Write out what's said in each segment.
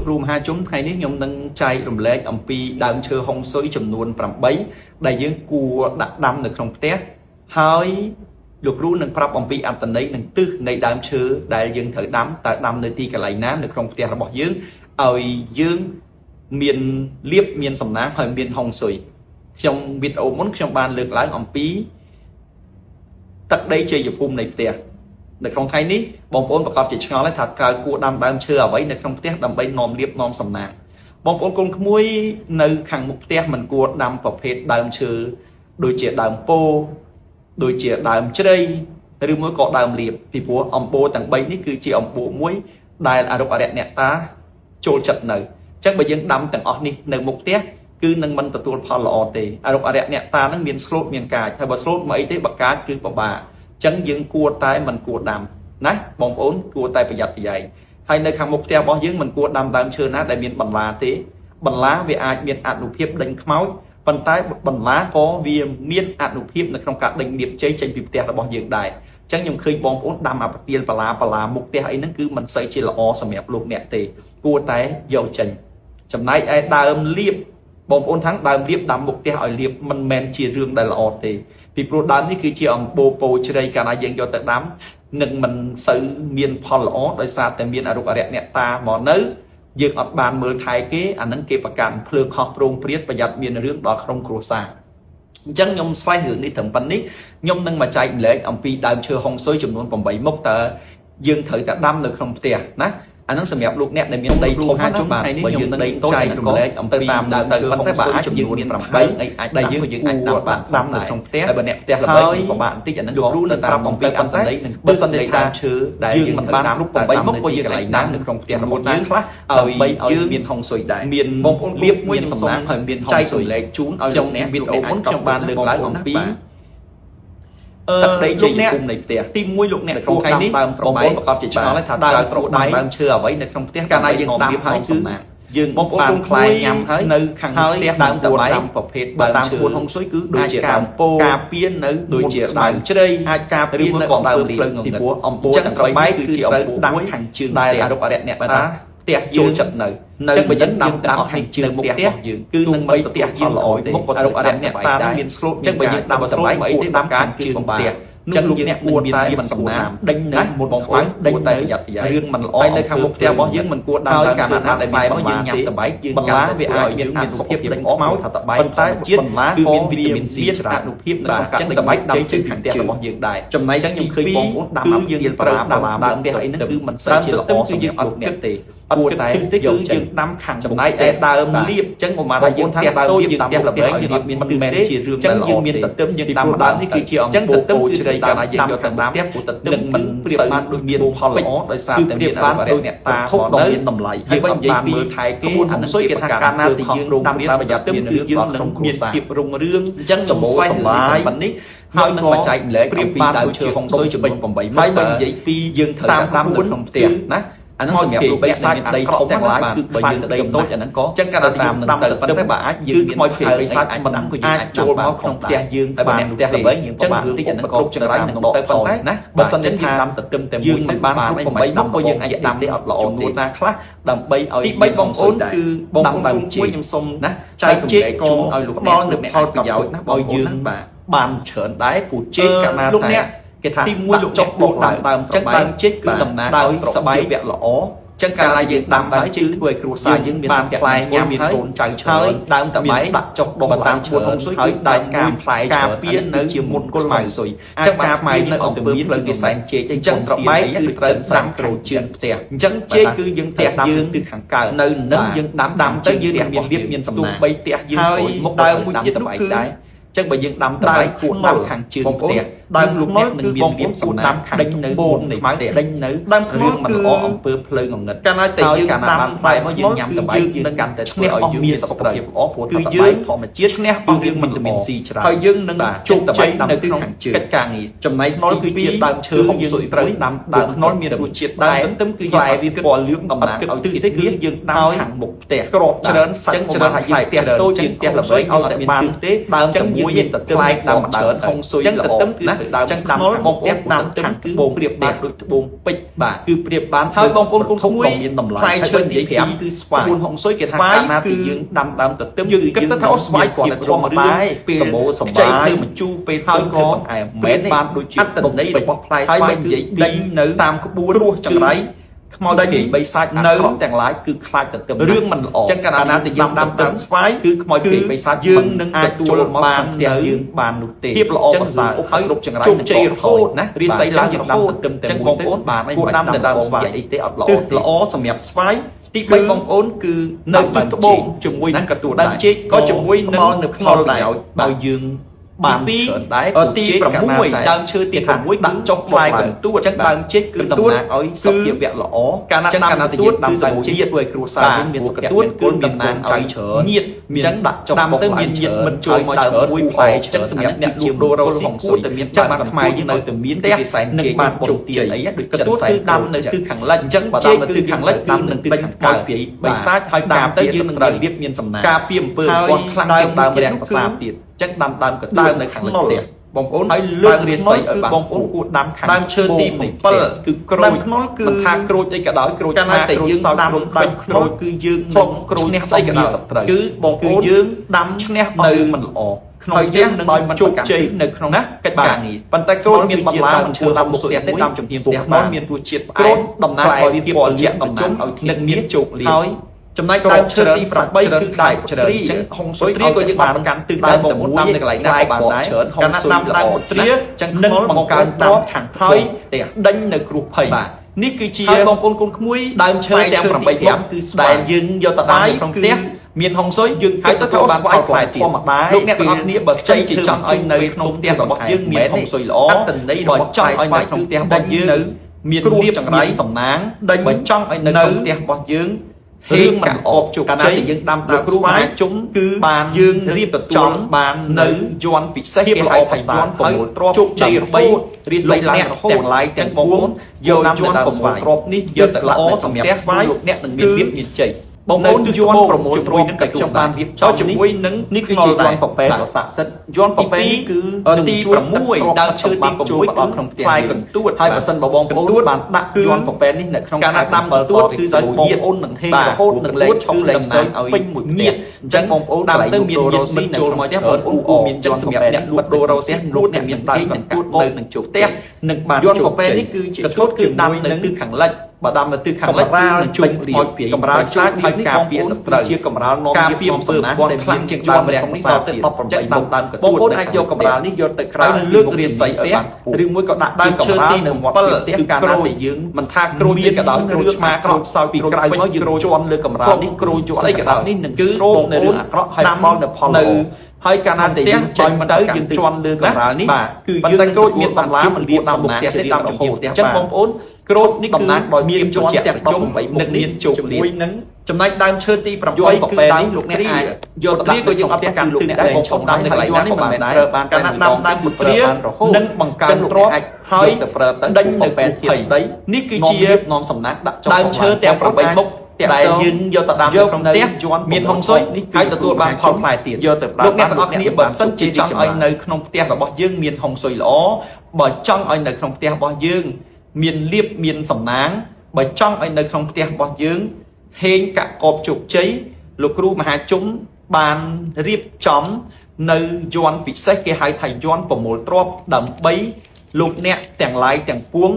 รูมหาจุ้มไทยนี่ยมนั่งใจรำเล็กอัมพีดาวเชื่อห้องซุยจำนวนปรับใบได้ยังกูดักดำในครองเตะหายลูกรู้หนึ่งปรับอัมพีอันตันนี้หนึ่งตื้อในดาวเชื่อได้ยังเถิดดำแต่ดำในตีกันไหลน้ำในครองเตะเราบอกยังเอายังเมียนเลียบเมียนสำนักหอยเมียนห้องซุยtrong video muốn trong bàn lược lái ông pí tật đây chơi dụng này tiệt để không thấy ní bóng ôn và chỉ cho lấy thật cả cua đam đam chưa vậy để không tiết đam bay nòm liệp nòm sầm nà bóng ôn cùng muối nơi khang mục tiết mình cua đam vào hết đam chưa đôi chia đam po đôi chia đam chưa đây từ mỗi cọ đam liệp thì búa ông po tặng bay ní cứ chỉ ông po muối đài là độc đẹp nẹt ta trôi chật này chắc bây giờ đam tặng ọt ní nơi mục tiết cứ nâng mìnhตัวพอหล่อเตะอารมณ์อะไรเนี่ยตานั่งเมียนสโลดเมียนกายถ้าบสโลดมาไอ้เตะบักกาคือปะบ่าจังยังกลัวตายมันกลัวดำนะบองโอนกลัวตายประหยัดใหญ่ให้ในคำมุกเตะบอกยังมันกลัวดำตามเชิญนะได้เมียนบันลาเตะบันลาเวียอาเมียนอัดหนุเพียบดังเมาส์ปันท้ายบันลาก็เวียเมียนอัดหนุเพียบในคำการดังเมียบใจใจปิดเตะเราบอกยังได้จังยังเคยบองโอนดำอับเปลี่ยนปลามุกเตะไอ้นั่นคือมันใส่เชลอสมัยลูกเนี่ยเตะกลัวตายเยาจังจำนายไอ้ดามเรียบบองโอนทั้งดามเรียบดำมุกเตะไอ้เรียบมันแมนเชียเรื่องได้ละออเตะปีโปรดานนี่คือเชียร์โบโปเชยการอะไรยังยอดแต่ดำหนึ่งมันซื้อเมียนพอละอโดยซาแต่เมียนอารมณ์อะไรเนี่ยตาหมอเนื้อยึดอัดบานเมืองไทยเก๋อันนั้นเก็บประกันเพลิงหอกโรงเปรียบประหยัดเมียนเรื่องดอกครงครัวซาจังยมสไลด์หื่นนี่ถึงปันนี้ยมนั่งมาใจเล็กอัมพีดาวเชื่อห้องซอยจำนวนผมใบมุกแต่ยืนเถิดแต่ดำเลยครงเตียนะอันนั้นสมัยลูกเนี่ยในเมียนใดโทรหาจุบานไปยืนในโต๊ะใจนั่นก็อัมพีตามดาวเชื่อห้องซอยจำนวนปรับใบได้ยืนยืนกูดำเลยครงเตียแต่เนี่ยเตียละใบของบ้านที่อย่างนั้นรู้ในตามอัมพีอันนั้นเบอร์สันเดตามเชื่อได้ยืนมันบ้านลูกผมใบมุกก็ยืนไหลน้ำในครงเตียละหมดยืนเอาใบยืนเมียนห้องซอยได้เมียนมองเรียบเมียนสำนักเห็นเมียนใจสวยเล็กจูนเอาอย่างเนี้ยเมียนโอ้มtrong bànเลือกหลายอัมพีตัดได้ลูกเนี่ยตีมวยลูกเนี่ยคงใครนี้บองโอนประกอบจิตชาและถัดดาวตรได้บางเชื่อไว้ในคงเตี้ยการนายยังดำหายซื้อยืนบองโอนคลายยำให้ในขังเตี้ยดำตัวดำประเภทตามควรห้องซอยคือโดยเฉียดำโปกาเปียนในโดยเฉียดำเฉยอาจาเปียนในกองดาวเปลืองที่หัวอมโปจังไม้คือเฉียดดำขังชื่อได้อารมณ์อะไรเนี่ยตาเตี้ยยืนจับหนึ่งจังไปยันดำดำขังชื่อมุกเตี้ยคือหนึ่งใบเตี้ยยืนหล่อมุกอารมณ์อะไรเนี่ยตาเมียนสโลจังไปยันดำสมัยไม่ได้ดำการชื่อของเตี้ยจังลูกเนี่ยกลัวตายมันสำนักดังนะmột bóng pháiดังตายประหยัดเรื่องมันอ้อยในคำมุกเตียบยืงมันกลัวดาวการนั้นได้ใบมันยืงยำแต่ใบยืงการไปอ่อยยืงมีสุขภาพดังอ้อเมาส์ถัดใบคนใต้เจี๊ยบคือมีวิตามินซีฉลาดนุภาพในการจังแต่ใบดำชื่อขังเตียบยืงได้จำในจังยังเคยบองดำยืงปลาดำเตียไอ้นั่นคือมันใส่เชื้ออ้อสมัยอัดเนี่ยเตะกลัวตายที่คือยืงดำขังจำในไอ้ดำเรียบจังออกมาได้ยืงทั้งดาวยืงดำระเบิดยืงมันแมนเชียร์เรื่องจังยืงมีตัดเติมยืงดำที่คือเชียร์จังตัดเติมคือได้การยืงยอดต่างดำเนี่ยตัดเติมมันเปรียบมาโดยเมียนพอละอ๋อโดยซาแต่เมียนบ้านโดยเนี่ยตาทุกดอกเมียนนำไหลยืงบ้านยืงปีไทยก็อันนั้นช่วยเกี่ยวกับการนาตียืงดำเนี่ยประหยัดเติมคือยืงหนึ่งเมียนเก็บรุ่งเรืองจังสมบูรณ์สบายวันนี้เฮานั่งมาใจเล็กเปรียบมาดาวเชื่อของซอยจะเป็นผมใบไม้ใบใหญ่ปียืงตามดำของเตียนะอันนั้นสมัยรูปแบบในในทงทั้งหลายคือใบยืนในโต๊ะอันนั้นก็จังการตามดำแต่ปัจจุบันยืนมวยเพลย์ไปซักมันก็ยืนโจมเอาของเตียยืนแต่บ้านเตียเลยยืนจังคือที่อันนั้นก็จังไรหนึ่งโต๊ะปัจจุบันนะบัสจังยืนดำแต่เต็มเต็มยืนในบ้านรูปใบน้ำก็ยืนไอ้ดำได้อัดหล่อตัวนาคลาดำใบเอาที่ใบบองโอนคือบองดำชี้ยำส้มนะใจเจ๊ก็เอาลูกบอลหนึ่งพอประโยชน์นะบอลยืนบานเฉินได้ปูเจ๊กันมาลูกเนี้ยที่มวยลูกจบบุกดำจังดำเจ๊คือดำนาโดยสบายแบบหล่อจังการอะไรยืนดำได้ชื่อด้วยครูสายยืนมีสามคลายยามมีโกนใจเฉยดำแต่ไม่ดักจบดงตามชวนองค์สุยได้การพลายเฉยเปี้ยนในเชียงมุนก้นใหม่สวยจังกาใหม่ในองค์เปี้ยนเลยแสงเจ๊จังตระไม้คือเติมสามครูเชียงเตะจังเจ๊คือยืนเตะยืนดึกขังเก่าในนั้นยืนดำเจ๊ยืนเมียนเรียบเมียนสำนักใบเตะยืนโอยมุกดาวมุดยืนตะไบได้จังไปยืนดำตะไบขูดดำขังเชืองเตะดังลูกน้อยคือบ่งผมสูดน้ำขังดังเนื้อโบนในไม้เด็ดดังเนื้อดังเรื่องมันอ้อมเปลือกเพลิงของเงินการไต่ยืนดำไปมายืนยำตะไบยืนกันแต่เนี่ยเอายืนสกปรกอ้อผัวคือยืนทอมเจี๊ยบเนี่ยเอาเรื่องมันวิตามินซีชรายืนนั่งจุกตะไบดำที่ขังเชือกกางนี้จำในน้อยคือเจี๊ยบดำเชือกยืนสวยประดำน้อยมีแต่ผู้เจี๊ยบได้ตึ้มคือยายวิปอลเลี้ยงดำน้ำเอาตื้อได้คือยืนดำขังบุกเตะกรอบเชิญสังเชิญหายเตะโตยืนเตะละเบยเอาแต่บานเตะดำจังยืนแต่เติมดำเชิญคงสวยจังแต่ตึ้มคือ ចឹងដាំបងប្អូនដាំខាងគឺបងប្រៀបបានដូចត្បូងពេជ្របាទគឺប្រៀបបានហើយបងប្អូនកូនមួយមានតម្លៃផ្លែឈើទី5គឺស្វាយហុងស៊ុយគេថាកាលណាទីយើងដាំដើមទទឹមយើងគិតថាស្វាយគ្រាន់តែធម្មតាពេលសម្បូរសម្បាយធ្វើបញ្ជូរពេលហើយក៏មិនបានដូចជាអត្តន័យរបស់ផ្លែស្វាយនិយាយដេញនៅតាមក្បួនរស់ចង្រៃខ្មោចព្រាយបីសាច់នៅទាំងឡាយគឺខ្លាចទៅទឹមរឿងមិនល្អចឹងកាលណាទីយើងដាំដើមស្វាយគឺខ្មោចព្រាយបីសាច់យើងនឹងទទួលបានផ្ទះយើងបាននោះទេភាពល្អប្រសើរហើយគ្រប់ចង្រៃជោគជ័យរហូតណារាសីឡើងយើងដាំទឹមតែមួយបងប្អូនបានហើយដាំតែដើមស្វាយអីទេអត់ល្អសម្រាប់ស្វាយទី3បងប្អូនគឺនៅទិសត្បូងជាមួយនឹងកន្ទួតដើមចេកក៏ជាមួយនឹងនៅផលដែរឲ្យយើងបានច្រើនដែរទី6ដើមឈើទី6ដាក់ចុះផ្លែកន្ទួតចឹងដើមចេកគឺតំណាងឲ្យសុខភាពល្អកាលណាដាំកន្ទួតគឺសមូហជាតិធ្វើឲ្យគ្រួសារយើងមានសុខភាពគឺតំណាងឲ្យច្រើនញាតចឹងដាក់ចុះដាំទៅមានញាតមិនចូលមកច្រើនមួយផ្លែចឹងសម្រាប់អ្នកជាដូរ៉ូស៊ីគួរតែមានចឹងបានខ្មែរយើងនៅតែមានផ្ទះនឹងបានជោគជ័យអីដូចកន្ទួតគឺដាំនៅទិសខាងលិចចឹងបើដាំនៅទិសខាងលិចគឺនឹងទិសខាងកើតពីបីសាច់ហើយដាំទៅយើងនឹងរបៀបមានសំណាងការពីអំពើគាត់ខ្លាំងជាងដើមរាំងប្រាសាទទៀតចឹងដាំដើមកដើមនៅខាងលិចផ្ទះបងប្អូនហើយលើករាសីឲ្យបងប្អូនគួរដាំខាងដើមឈើទី7គឺក្រូចខ្នុរគឺមិនថាក្រូចអីក៏ដោយក្រូចឆ្មាតែយើងដាំដើមខ្នុរគឺយើងនឹងក្រូចស្អីក៏ដោយគឺបងប្អូនយើងដាំឈ្នះនៅមិនល្អក្នុងផ្ទះនឹងជោគជ័យនៅក្នុងណាកិច្ចការងារប៉ុន្តែក្រូចមានបន្លាមិនឈើដាំមុខផ្ទះទេដាំជំនាញផ្ទះខ្នុរមានរសជាតិផ្អែមតំណាងឲ្យភាពពលយៈតំណាងឲ្យនឹងមានជោគលាភហើយចំណែកដើមឈើទី8គឺដើមជ្រៃអញ្ចឹងហុងស៊ុយក៏យើងបានប្រកាន់ទិសដើមតែមួយដាំនៅកន្លែងណាក៏បានដែរកាលណាដាំដើមត្រាអញ្ចឹងនឹងបង្កើនដាំខាងហើយដេញនៅគ្រោះភ័យបាទនេះគឺជាបងប្អូនកូនក្មួយដើមឈើទាំង8គឺស្បែកយើងយកទៅដាំក្នុងផ្ទះមានហុងស៊ុយយើងហើយទៅធ្វើបានផ្លែទៀតធម្មតាលោកអ្នកទាំងអស់គ្នាបើសិនជាចង់ឲ្យនៅក្នុងផ្ទះរបស់យើងមានហុងស៊ុយល្អអត្តន័យរបស់ចង់ឲ្យនៅក្នុងផ្ទះរបស់យើងនៅមានរៀបចង្រៃសំណាងដេញបើចង់ឲ្យនៅក្នុងផ្ទះរបស់យើងរឿងមិនល្អជោគជ័យកាលណាយើងដាំដើមស្វាយជុំគឺបានយើងរៀបទទួលបាននៅយ័ន្តពិសេសភាពល្អប្រសើរហើយជោគជ័យរហូតរាសីឡើងរហូតទាំងឡាយទាំងពួងយកដាំទៅដើមស្វាយគ្រាប់នេះយកទៅល្អសម្រាប់ស្វាយលោកអ្នកនឹងមានភាពមានជ័យបងប្អូនយ័ន្តប្រមូលទ្រព្យនឹងតែខ្ញុំបានរៀបចំជាមួយនឹងនេះគឺជាយ័ន្តប្រពែដ៏ស័ក្តិសិទ្ធិយ័ន្តប្រពែនេះគឺទី6ដើមឈើទី6ចូលមកក្នុងផ្ទះផ្លែកន្ទួតហើយបើសិនបងប្អូនបានដាក់យ័ន្តប្រពែនេះនៅក្នុងការដាំកន្ទួតគឺដោយបងប្អូននឹងហេងរហូតនឹងលេខឆុងលេខសើចឲ្យពេញមួយផ្ទះអញ្ចឹងបងប្អូនដាំទៅមានញាតិមិត្តចូលមកផ្ទះបងប្អូនមានចិត្តសម្រាប់អ្នកលក់ដូររ៉ូផ្ទះលក់អ្នកមានដើមកន្ទួតនៅនឹងជោគផ្ទះនឹងបានយ័ន្តប្រពែនេះគឺជាកន្ទួតគឺដាំនៅទិសខាងលិចបើដាំនៅទិសខាងលិចនឹងជួយខ្មោចព្រាយកម្រាលខ្លាចហើយការពារសត្រូវជាកម្រាលនាំការពារអំពើបាបដែលខ្លាំងជាងដើមរាំងនេះដល់ទៅ18មុខដើមកន្ទួតបងប្អូនអាចយកកម្រាលនេះយកទៅក្រៅលើករាសីឲ្យបានឬមួយក៏ដាក់ដើមឈើទីនៅមាត់ផ្ទះកាលណាតែយើងមិនថាក្រូចក៏ដោយក្រូចឆ្មាក្រូចសោយពីក្រៅមកយើងជន់លើកម្រាលនេះក្រូចស្អីក៏ដោយនេះនឹងស្រូបនៅរឿងអាក្រក់ហើយដល់ទៅផលនៅហើយកាលណាតែយើងចេញទៅយើងជន់លើកម្រាលនេះគឺយើងក្រូចមានបន្លាមិនរៀបសំណាងទេតាមជំនឿផ្ទះអញ្ចឹងបងប្អូនក្រូចនេះតំណាងដោយមានជោគជ័យទាំង18មុខមានជោគលាភនឹងចំណែកដើមឈើទី8គឺដើមលោកអ្នកអាចយកទៅក៏យើងអត់ប្រកាន់ទិសដែរឆុងដើមនៅកន្លែងណាក៏បានដែរបានកាលណាដាំដើមពុទ្រានឹងបង្កើនទ្រព្យហើយទៅប្រើទៅដេញនៅពេលធាតុដីនេះគឺជានាំសំណាក់ដាក់ចុះដើមឈើទាំង8មុខតែយើងយកទៅដាំនៅក្នុងផ្ទះមានហុងស៊ុយនេះហើយទទួលបានផលផ្លែទៀតយកទៅប្រើលោកអ្នកទាំងអស់គ្នាបើសិនជាចង់ឲ្យនៅក្នុងផ្ទះរបស់យើងមានហុងស៊ុយល្អបើចង់ឲ្យនៅក្នុងផ្ទះរបស់យើងមានលៀបមានសំណាងបើចង់ឲ្យនៅក្នុងផ្ទះរបស់យើងហេងកកបជោគជ័យលោកគ្រូមហាជុំបានរៀបចំនៅយ័ន្តពិសេសគេហៅថាយ័ន្តប្រមូលទ្រព្យដើម្បីលោកអ្នកទាំងឡាយទាំងពួង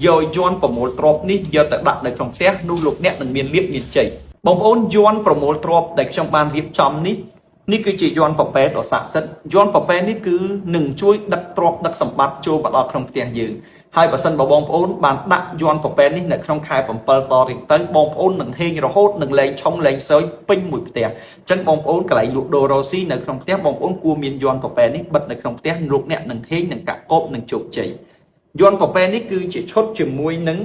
យកយ័ន្តប្រមូលទ្រព្យនេះយកទៅដាក់នៅក្នុងផ្ទះនោះលោកអ្នកនឹងមានលៀបមានជ័យបងប្អូនយ័ន្តប្រមូលទ្រព្យដែលខ្ញុំបានរៀបចំនេះគឺជាយ័ន្តប្រពែដ៏ស័ក្តិសិទ្ធិយ័ន្តប្រពែនេះគឺនឹងជួយដឹកទ្រព្យដឹកសម្បត្តិចូលមកដល់ក្នុងផ្ទះយើងហើយបើសិនបងប្អូនបានដាក់យ័ន្តប្រពែនេះនៅក្នុងខែ7តរៀងទៅបងប្អូននឹងហេងរហូតនឹងលែងឆុងលែងសើចពេញមួយផ្ទះអញ្ចឹងបងប្អូនកន្លែងលក់ដូររ៉ូស៊ីនៅក្នុងផ្ទះបងប្អូនគួរមានយ័ន្តប្រពែនេះបិទនៅក្នុងផ្ទះលោកអ្នកនឹងហេងនឹងកាក់កបនឹងជោគជ័យយ័ន្តប្រពែនេះគឺជាឈុតជាមួយនឹង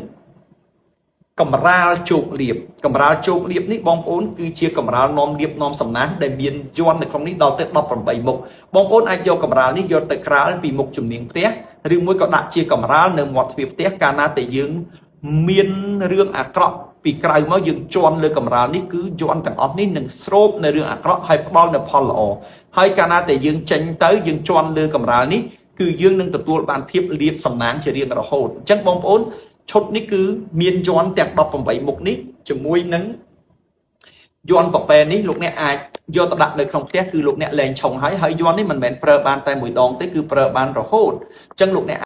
កម្រាលជោគលាភកម្រាលជោគលាភនេះបងប្អូនគឺជាកម្រាលនាំលាភនាំសំណាងដែលមានយ័ន្តនៅក្នុងនេះដល់ទៅ18មុខបងប្អូនអាចយកកម្រាលនេះយកទៅក្រាលពីមុខជំនាងផ្ទះឬមួយក៏ដាក់ជាកម្រាលនៅមាត់ទ្វារផ្ទះកាលណាតែយើងមានរឿងអាក្រក់ពីក្រៅមកយើងជន់លើកម្រាលនេះគឺយ័ន្តទាំងអស់នេះនឹងស្រូបនៅរឿងអាក្រក់ហើយផ្ដល់នៅផលល្អហើយកាលណាតែយើងចេញទៅយើងជន់លើកម្រាលនេះ គឺយើងនឹងទទួលបានភាពលាភសំណាងជារៀងរហូតអញ្ចឹងបងប្អូនឈុតនេះគឺមានយ័ន្តទាំង18មុខនេះជាមួយនឹងយ័ន្តប្រពែនេះលោកអ្នកអាចយកទៅដាក់នៅក្នុងផ្ទះគឺលោកអ្នកលែងឆុងហើយយ័ន្តនេះមិនមែនប្រើបានតែមួយដងទេគឺប្រើបានរហូតអញ្ចឹងលោកអ្នក